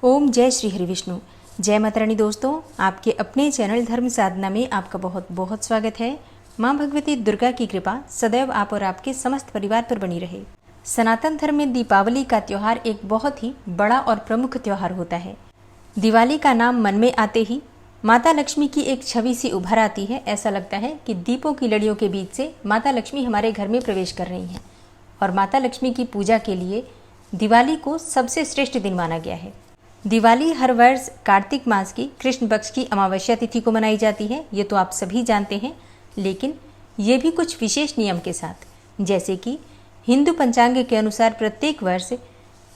ओम जय श्री हरि विष्णु। जय माता रानी। दोस्तों, आपके अपने चैनल धर्म साधना में आपका बहुत बहुत स्वागत है। माँ भगवती दुर्गा की कृपा सदैव आप और आपके समस्त परिवार पर बनी रहे। सनातन धर्म में दीपावली का त्यौहार एक बहुत ही बड़ा और प्रमुख त्यौहार होता है। दिवाली का नाम मन में आते ही माता लक्ष्मी की एक छवि सी उभर आती है। ऐसा लगता है कि दीपों की लड़ियों के बीच से माता लक्ष्मी हमारे घर में प्रवेश कर रही हैं। और माता लक्ष्मी की पूजा के लिए दिवाली को सबसे श्रेष्ठ दिन माना गया है। दिवाली हर वर्ष कार्तिक मास की कृष्ण पक्ष की अमावस्या तिथि को मनाई जाती है। ये तो आप सभी जानते हैं, लेकिन ये भी कुछ विशेष नियम के साथ। जैसे कि हिंदू पंचांग के अनुसार प्रत्येक वर्ष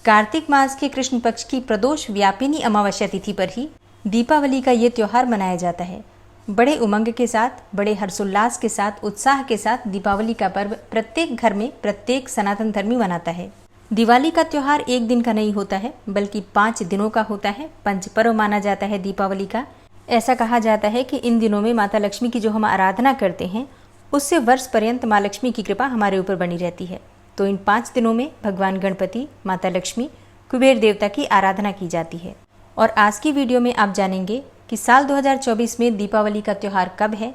कार्तिक मास के कृष्ण पक्ष की प्रदोष व्यापिनी अमावस्या तिथि पर ही दीपावली का ये त्यौहार मनाया जाता है। बड़े उमंग के साथ, बड़े हर्षोल्लास के साथ, उत्साह के साथ दीपावली का पर्व प्रत्येक घर में प्रत्येक सनातन धर्मी मनाता है। दिवाली का त्यौहार एक दिन का नहीं होता है, बल्कि 5 दिनों का होता है। पंच पर्व माना जाता है दीपावली का। ऐसा कहा जाता है कि इन दिनों में माता लक्ष्मी की जो हम आराधना करते हैं, उससे वर्ष पर्यंत माँ लक्ष्मी की कृपा हमारे ऊपर बनी रहती है। तो इन 5 दिनों में भगवान गणपति, माता लक्ष्मी, कुबेर देवता की आराधना की जाती है। और आज की वीडियो में आप जानेंगे कि साल 2024 में दीपावली का त्यौहार कब है,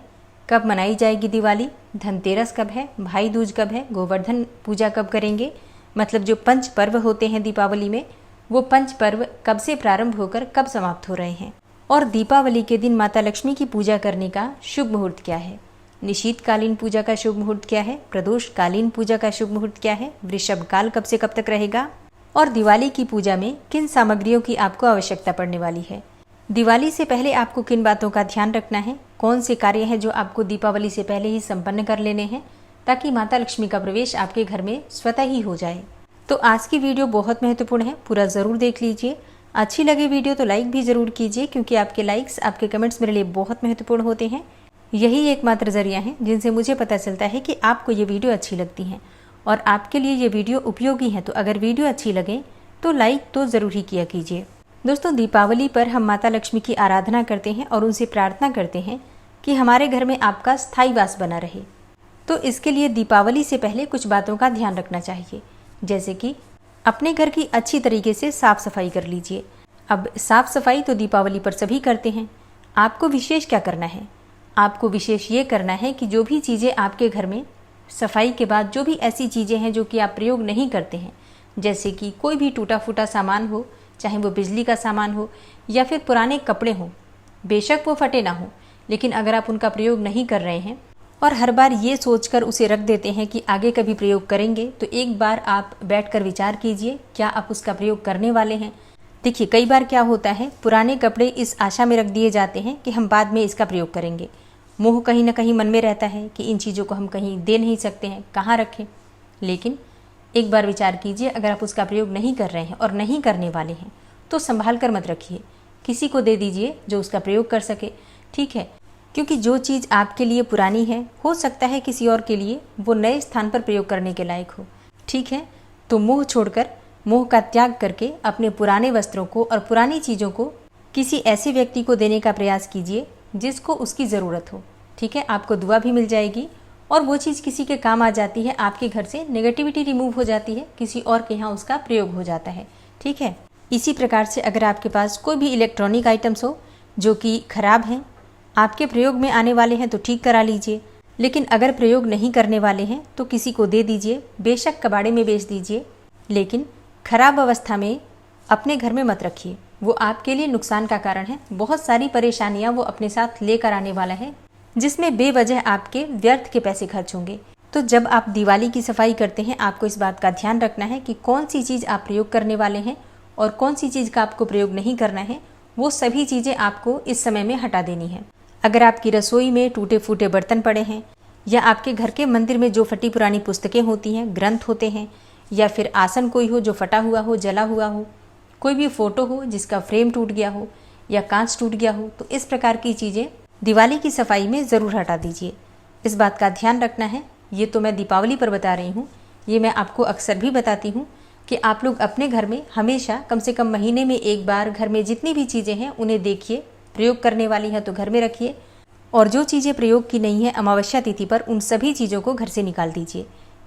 कब मनाई जाएगी दिवाली, धनतेरस कब है, भाई दूज कब है, गोवर्धन पूजा कब करेंगे, मतलब जो पंच पर्व होते हैं दीपावली में, वो पंच पर्व कब से प्रारंभ होकर कब समाप्त हो रहे हैं, और दीपावली के दिन माता लक्ष्मी की पूजा करने का शुभ मुहूर्त क्या है, निशीतकालीन पूजा का शुभ मुहूर्त क्या है, प्रदोषकालीन पूजा का शुभ मुहूर्त क्या है, वृषभ काल कब से कब तक रहेगा, और दिवाली की पूजा में किन सामग्रियों की आपको आवश्यकता पड़ने वाली है। दिवाली से पहले आपको किन बातों का ध्यान रखना है, कौन से कार्य हैं जो आपको दीपावली से पहले ही संपन्न कर लेने हैं, ताकि माता लक्ष्मी का प्रवेश आपके घर में स्वतः ही हो जाए। तो आज की वीडियो बहुत महत्वपूर्ण है, पूरा ज़रूर देख लीजिए। अच्छी लगे वीडियो तो लाइक भी ज़रूर कीजिए, क्योंकि आपके लाइक्स, आपके कमेंट्स मेरे लिए बहुत महत्वपूर्ण होते हैं। यही एकमात्र जरिया है जिनसे मुझे पता चलता है कि आपको ये वीडियो अच्छी लगती हैं और आपके लिए ये वीडियो उपयोगी है। तो अगर वीडियो अच्छी लगे तो लाइक तो ज़रूर ही किया कीजिए। दोस्तों, दीपावली पर हम माता लक्ष्मी की आराधना करते हैं और उनसे प्रार्थना करते हैं कि हमारे घर में आपका स्थायी वास बना रहे। तो इसके लिए दीपावली से पहले कुछ बातों का ध्यान रखना चाहिए, जैसे कि अपने घर की अच्छी तरीके से साफ सफाई कर लीजिए। अब साफ सफाई तो दीपावली पर सभी करते हैं, आपको विशेष क्या करना है? आपको विशेष ये करना है कि जो भी चीज़ें आपके घर में सफाई के बाद, जो भी ऐसी चीज़ें हैं जो कि आप प्रयोग नहीं करते हैं, जैसे कि कोई भी टूटा फूटा सामान हो, चाहे वो बिजली का सामान हो या फिर पुराने कपड़े हों, बेशक वो फटे ना हो, लेकिन अगर आप उनका प्रयोग नहीं कर रहे हैं और हर बार ये सोचकर उसे रख देते हैं कि आगे कभी प्रयोग करेंगे, तो एक बार आप बैठकर विचार कीजिए, क्या आप उसका प्रयोग करने वाले हैं। देखिए, कई बार क्या होता है, पुराने कपड़े इस आशा में रख दिए जाते हैं कि हम बाद में इसका प्रयोग करेंगे। मोह कहीं ना कहीं मन में रहता है कि इन चीज़ों को हम कहीं दे नहीं सकते हैं, कहाँ रखें। लेकिन एक बार विचार कीजिए, अगर आप उसका प्रयोग नहीं कर रहे हैं और नहीं करने वाले हैं, तो संभाल कर मत रखिए, किसी को दे दीजिए जो उसका प्रयोग कर सके, ठीक है। क्योंकि जो चीज़ आपके लिए पुरानी है, हो सकता है किसी और के लिए वो नए स्थान पर प्रयोग करने के लायक हो, ठीक है। तो मोह छोड़कर, मोह का त्याग करके अपने पुराने वस्त्रों को और पुरानी चीज़ों को किसी ऐसे व्यक्ति को देने का प्रयास कीजिए जिसको उसकी ज़रूरत हो, ठीक है। आपको दुआ भी मिल जाएगी और वो चीज़ किसी के काम आ जाती है, आपके घर से नेगेटिविटी रिमूव हो जाती है, किसी और के यहाँ उसका प्रयोग हो जाता है, ठीक है। इसी प्रकार से अगर आपके पास कोई भी इलेक्ट्रॉनिक आइटम्स हो जो कि खराब हैं, आपके प्रयोग में आने वाले हैं, तो ठीक करा लीजिए। लेकिन अगर प्रयोग नहीं करने वाले हैं तो किसी को दे दीजिए, बेशक कबाड़े में बेच दीजिए, लेकिन खराब अवस्था में अपने घर में मत रखिए। वो आपके लिए नुकसान का कारण है, बहुत सारी परेशानियां वो अपने साथ लेकर आने वाला है, जिसमें बेवजह आपके व्यर्थ के पैसे खर्च होंगे। तो जब आप दिवाली की सफाई करते हैं, आपको इस बात का ध्यान रखना है कि कौन सी चीज़ आप प्रयोग करने वाले हैं और कौन सी चीज़ का आपको प्रयोग नहीं करना है। वो सभी चीज़ें आपको इस समय में हटा देनी है। अगर आपकी रसोई में टूटे फूटे बर्तन पड़े हैं, या आपके घर के मंदिर में जो फटी पुरानी पुस्तकें होती हैं, ग्रंथ होते हैं, या फिर आसन कोई हो जो फटा हुआ हो, जला हुआ हो, कोई भी फोटो हो जिसका फ्रेम टूट गया हो या कांच टूट गया हो, तो इस प्रकार की चीज़ें दिवाली की सफाई में ज़रूर हटा दीजिए। इस बात का ध्यान रखना है। ये तो मैं दीपावली पर बता रही हूँ, ये मैं आपको अक्सर भी बताती हूँ कि आप लोग अपने घर में हमेशा कम से कम महीने में एक बार घर में जितनी भी चीज़ें हैं उन्हें देखिए, प्रयोग करने वाली हैं तो घर में रखिए, और जो चीज़ें प्रयोग की नहीं है अमावस्या तिथि पर, उन सभी चीज़ों को घर से निकाल दीजिए।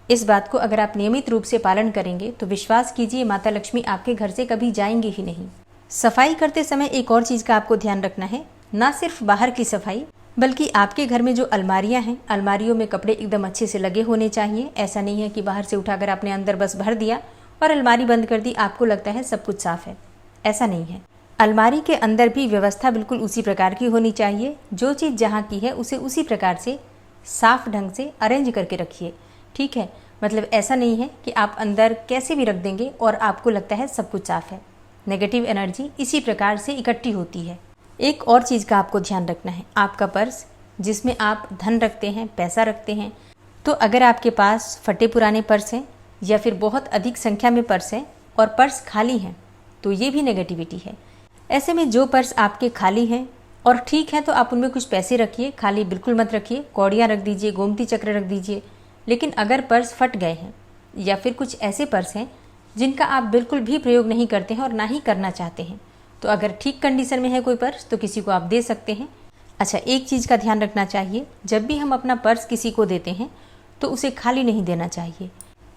इस बात को अगर आप नियमित रूप से पालन करेंगे तो विश्वास कीजिए, माता लक्ष्मी आपके घर से कभी जाएंगी ही नहीं। सफाई करते समय एक और चीज़ का आपको ध्यान रखना है, ना सिर्फ बाहर की सफाई बल्कि आपके घर में जो अलमारियां हैं, अलमारियों में कपड़े एकदम अच्छे से लगे होने चाहिए। ऐसा नहीं है कि बाहर से उठाकर आपने अंदर बस भर दिया और अलमारी बंद कर दी, आपको लगता है सब कुछ साफ है। ऐसा नहीं है। अलमारी के अंदर भी व्यवस्था बिल्कुल उसी प्रकार की होनी चाहिए। जो चीज़ जहाँ की है उसे उसी प्रकार से साफ ढंग से अरेंज करके रखिए, ठीक है। मतलब ऐसा नहीं है कि आप अंदर कैसे भी रख देंगे और आपको लगता है सब कुछ साफ है। नेगेटिव एनर्जी इसी प्रकार से इकट्ठी होती है। एक और चीज़ का आपको ध्यान रखना है, आपका पर्स जिसमें आप धन रखते हैं, पैसा रखते हैं, तो अगर आपके पास फटे पुराने पर्स हैं या फिर बहुत अधिक संख्या में पर्स हैं और पर्स खाली हैं, तो ये भी नेगेटिविटी है। ऐसे में जो पर्स आपके खाली हैं और ठीक है तो आप उनमें कुछ पैसे रखिए, खाली बिल्कुल मत रखिए, कौड़ियाँ रख दीजिए, गोमती चक्र रख दीजिए। लेकिन अगर पर्स फट गए हैं या फिर कुछ ऐसे पर्स हैं जिनका आप बिल्कुल भी प्रयोग नहीं करते हैं और ना ही करना चाहते हैं, तो अगर ठीक कंडीशन में है कोई पर्स तो किसी को आप दे सकते हैं। अच्छा, एक चीज़ का ध्यान रखना चाहिए, जब भी हम अपना पर्स किसी को देते हैं तो उसे खाली नहीं देना चाहिए,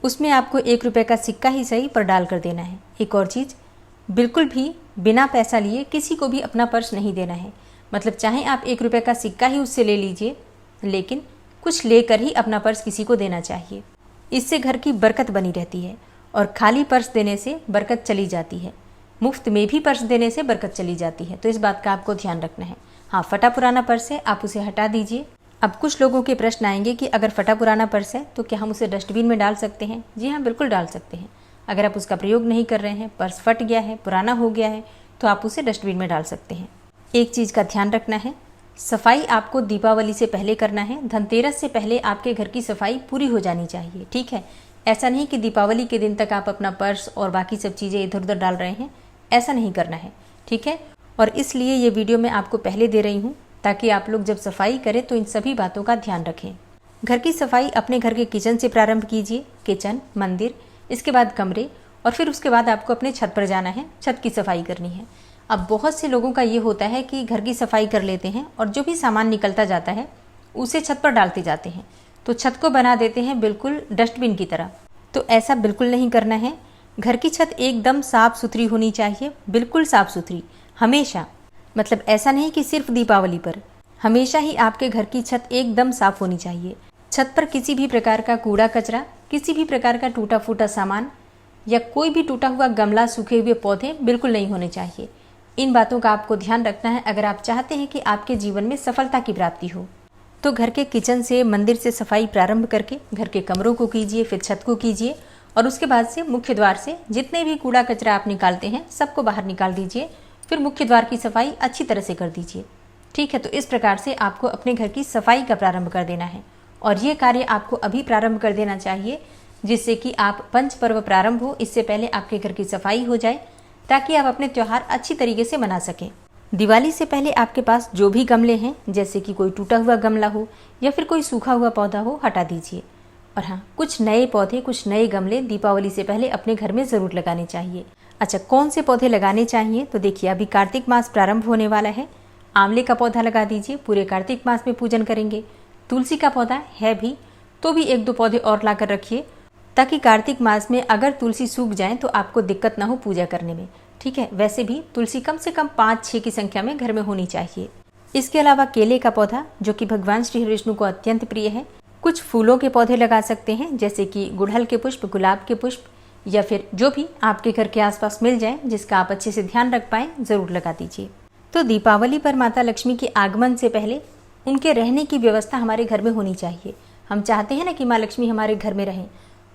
उसमें आपको 1 रुपये का सिक्का ही सही पर डाल कर देना है। एक और चीज़, बिल्कुल भी बिना पैसा लिए किसी को भी अपना पर्स नहीं देना है। मतलब चाहे आप 1 रुपये का सिक्का ही उससे ले लीजिए, लेकिन कुछ लेकर ही अपना पर्स किसी को देना चाहिए। इससे घर की बरकत बनी रहती है और खाली पर्स देने से बरकत चली जाती है। मुफ्त में भी पर्स देने से बरकत चली जाती है, तो इस बात का आपको ध्यान रखना है। हाँ, फटा पुराना पर्स है, आप उसे हटा दीजिए। अब कुछ लोगों के प्रश्न आएंगे कि अगर फटा पुराना पर्स है तो क्या हम उसे डस्टबिन में डाल सकते हैं? जी हाँ, बिल्कुल डाल सकते हैं। अगर आप उसका प्रयोग नहीं कर रहे हैं, पर्स फट गया है, पुराना हो गया है, तो आप उसे डस्टबिन में डाल सकते हैं। एक चीज़ का ध्यान रखना है, सफाई आपको दीपावली से पहले करना है। धनतेरस से पहले आपके घर की सफाई पूरी हो जानी चाहिए, ठीक है। ऐसा नहीं कि दीपावली के दिन तक आप अपना पर्स और बाकी सब चीज़ें इधर उधर डाल रहे हैं, ऐसा नहीं करना है, ठीक है। और इसलिए ये वीडियो मैं आपको पहले दे रही हूँ ताकि आप लोग जब सफाई करें तो इन सभी बातों का ध्यान रखें। घर की सफाई अपने घर के किचन से प्रारंभ कीजिए, किचन, मंदिर, इसके बाद कमरे और फिर उसके बाद आपको अपने छत पर जाना है, छत की सफाई करनी है। अब बहुत से लोगों का ये होता है कि घर की सफाई कर लेते हैं और जो भी सामान निकलता जाता है उसे छत पर डालते जाते हैं, तो छत को बना देते हैं बिल्कुल डस्टबिन की तरह। तो ऐसा बिल्कुल नहीं करना है। घर की छत एकदम साफ सुथरी होनी चाहिए, बिल्कुल साफ सुथरी हमेशा। मतलब ऐसा नहीं कि सिर्फ दीपावली पर, हमेशा ही आपके घर की छत एकदम साफ होनी चाहिए। छत पर किसी भी प्रकार का कूड़ा कचरा, किसी भी प्रकार का टूटा फूटा सामान या कोई भी टूटा हुआ गमला, सूखे हुए पौधे बिल्कुल नहीं होने चाहिए। इन बातों का आपको ध्यान रखना है अगर आप चाहते हैं कि आपके जीवन में सफलता की प्राप्ति हो। तो घर के किचन से, मंदिर से सफाई प्रारंभ करके घर के कमरों को कीजिए, फिर छत को कीजिए और उसके बाद से मुख्य द्वार से जितने भी कूड़ा कचरा आप निकालते हैं सबको बाहर निकाल दीजिए। फिर मुख्य द्वार की सफाई अच्छी तरह से कर दीजिए, ठीक है। तो इस प्रकार से आपको अपने घर की सफाई का प्रारंभ कर देना है और ये कार्य आपको अभी प्रारंभ कर देना चाहिए, जिससे कि आप पंच पर्व प्रारंभ हो इससे पहले आपके घर की सफाई हो जाए, ताकि आप अपने त्यौहार अच्छी तरीके से मना सकें। दिवाली से पहले आपके पास जो भी गमले हैं, जैसे कि कोई टूटा हुआ गमला हो या फिर कोई सूखा हुआ पौधा हो, हटा दीजिए। और हाँ, कुछ नए पौधे, कुछ नए गमले दीपावली से पहले अपने घर में ज़रूर लगाने चाहिए। अच्छा, कौन से पौधे लगाने चाहिए? तो देखिए, अभी कार्तिक मास प्रारंभ होने वाला है। आंवले का पौधा लगा दीजिए, पूरे कार्तिक मास में पूजन करेंगे। तुलसी का पौधा है भी तो भी 1-2 पौधे और लाकर रखिए, ताकि कार्तिक मास में अगर तुलसी सूख जाए तो आपको दिक्कत ना हो पूजा करने में, ठीक है। वैसे भी तुलसी कम से कम 5-6 की संख्या में घर में होनी चाहिए। इसके अलावा केले का पौधा, जो कि भगवान श्री विष्णु को अत्यंत प्रिय है। कुछ फूलों के पौधे लगा सकते हैं, जैसे कि गुड़हल के पुष्प, गुलाब के पुष्प या फिर जो भी आपके घर के आसपास मिल जाए, जिसका आप अच्छे से ध्यान रख पाएं, जरूर लगा दीजिए। तो दीपावली पर माता लक्ष्मी के आगमन से पहले उनके रहने की व्यवस्था हमारे घर में होनी चाहिए। हम चाहते हैं ना कि माँ लक्ष्मी हमारे घर में रहें,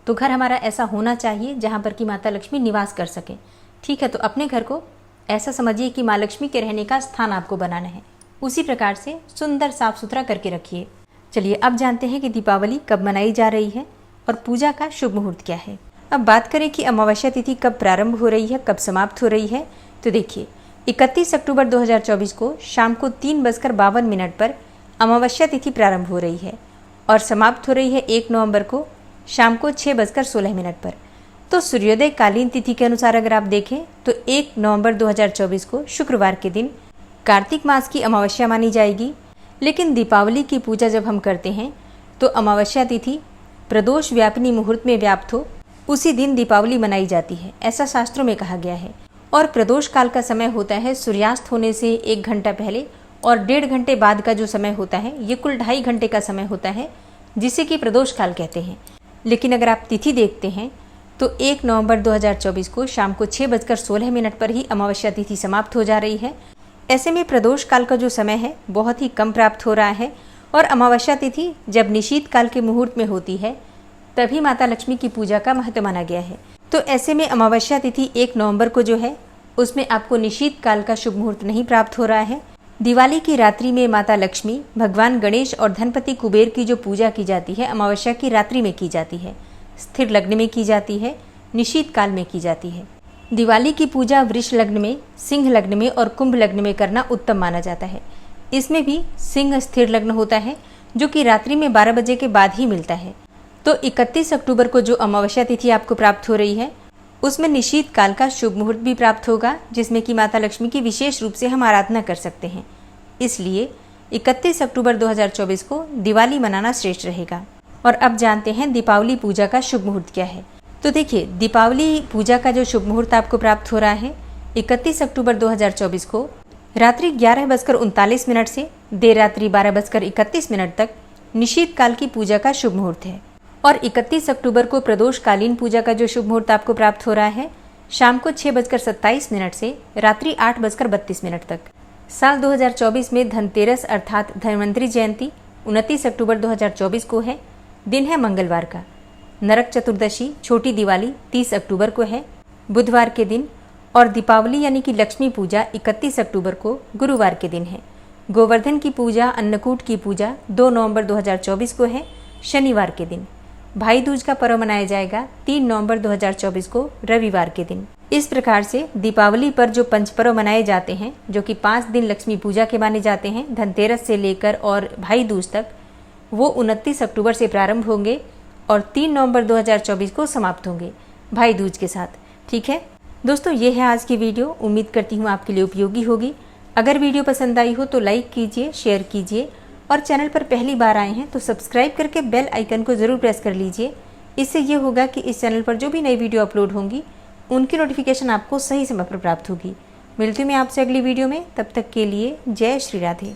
तो घर हमारा ऐसा होना चाहिए जहाँ पर कि माता लक्ष्मी निवास कर सकें, ठीक है। तो अपने घर को ऐसा समझिए कि माँ लक्ष्मी के रहने का स्थान आपको बनाना है, उसी प्रकार से सुंदर साफ सुथरा करके रखिए। चलिए अब जानते हैं कि दीपावली कब मनाई जा रही है और पूजा का शुभ मुहूर्त क्या है। अब बात करें कि अमावस्या तिथि कब प्रारंभ हो रही है, कब समाप्त हो रही है, तो देखिए 31 अक्टूबर 2024 को शाम को 3:52 पर अमावस्या तिथि प्रारंभ हो रही है और समाप्त हो रही है 1 नवंबर को शाम को 6:16 पर। तो सूर्योदय कालीन तिथि के अनुसार अगर आप देखें तो 1 नवंबर 2024 को शुक्रवार के दिन कार्तिक मास की अमावस्या मानी जाएगी। लेकिन दीपावली की पूजा जब हम करते हैं तो अमावस्या तिथि प्रदोष व्यापिनी मुहूर्त में व्याप्त हो उसी दिन दीपावली मनाई जाती है, ऐसा शास्त्रों में कहा गया है। और प्रदोष काल का समय होता है सूर्यास्त होने से 1 घंटा पहले और 1.5 घंटे बाद का जो समय होता है ये कुल 2.5 घंटे का समय होता है, जिसे कि प्रदोष काल कहते हैं। लेकिन अगर आप तिथि देखते हैं तो 1 नवंबर 2024 को शाम को 6:16 पर ही अमावस्या तिथि समाप्त हो जा रही है। ऐसे में प्रदोष काल का जो समय है बहुत ही कम प्राप्त हो रहा है और अमावस्या तिथि जब निशीत काल के मुहूर्त में होती है तभी माता लक्ष्मी की पूजा का महत्व माना गया है। तो ऐसे में अमावस्या तिथि 1 नवंबर को जो है उसमें आपको निशीत काल का शुभ मुहूर्त नहीं प्राप्त हो रहा है। दिवाली की रात्रि में माता लक्ष्मी, भगवान गणेश और धनपति कुबेर की जो पूजा की जाती है अमावस्या की रात्रि में की जाती है, स्थिर लग्न में की जाती है, निशीत काल में की जाती है। दिवाली की पूजा वृष लग्न में, सिंह लग्न में और कुंभ लग्न में करना उत्तम माना जाता है। इसमें भी सिंह स्थिर लग्न होता है जो कि रात्रि में 12 बजे के बाद ही मिलता है। तो 31 अक्टूबर को जो अमावस्या तिथि आपको प्राप्त हो रही है उसमें निशीत काल का शुभ मुहूर्त भी प्राप्त होगा, जिसमें कि माता लक्ष्मी की विशेष रूप से हम आराधना कर सकते हैं। इसलिए 31 अक्टूबर 2024 को दिवाली मनाना श्रेष्ठ रहेगा। और अब जानते हैं दीपावली पूजा का शुभ मुहूर्त क्या है। तो देखिए, दीपावली पूजा का जो शुभ मुहूर्त आपको प्राप्त हो रहा है 31 अक्टूबर 2024 को रात्रि 11:39 से देर रात्रि 12:31 तक निशीत काल की पूजा का शुभ मुहूर्त है। और 31 अक्टूबर को प्रदोषकालीन पूजा का जो शुभ मुहूर्त आपको प्राप्त हो रहा है शाम को 6:27 से रात्रि 8:32 तक। साल 2024 में धनतेरस अर्थात धन्वंतरी जयंती 29 अक्टूबर 2024 को है। दिन है मंगलवार का। नरक चतुर्दशी छोटी दिवाली 30 अक्टूबर को है, बुधवार के दिन। और दीपावली यानी कि लक्ष्मी पूजा 31 अक्टूबर को गुरुवार के दिन है। गोवर्धन की पूजा, अन्नकूट की पूजा 2 नवंबर 2024 को है, शनिवार के दिन। भाई दूज का पर्व मनाया जाएगा 3 नवंबर 2024 को, रविवार के दिन। इस प्रकार से दीपावली पर जो पंचपर्व मनाए जाते हैं जो कि 5 दिन लक्ष्मी पूजा के माने जाते हैं, धनतेरस से लेकर और भाई दूज तक, वो 29 अक्टूबर से प्रारंभ होंगे और 3 नवंबर 2024 को समाप्त होंगे भाई दूज के साथ। ठीक है दोस्तों, ये है आज की वीडियो। उम्मीद करती हूँ आपके लिए उपयोगी होगी। अगर वीडियो पसंद आई हो तो लाइक कीजिए, शेयर कीजिए और चैनल पर पहली बार आए हैं तो सब्सक्राइब करके बेल आइकन को ज़रूर प्रेस कर लीजिए। इससे ये होगा कि इस चैनल पर जो भी नई वीडियो अपलोड होंगी उनकी नोटिफिकेशन आपको सही समय पर प्राप्त होगी। मिलती हूँ मैं आपसे अगली वीडियो में, तब तक के लिए जय श्री राधे।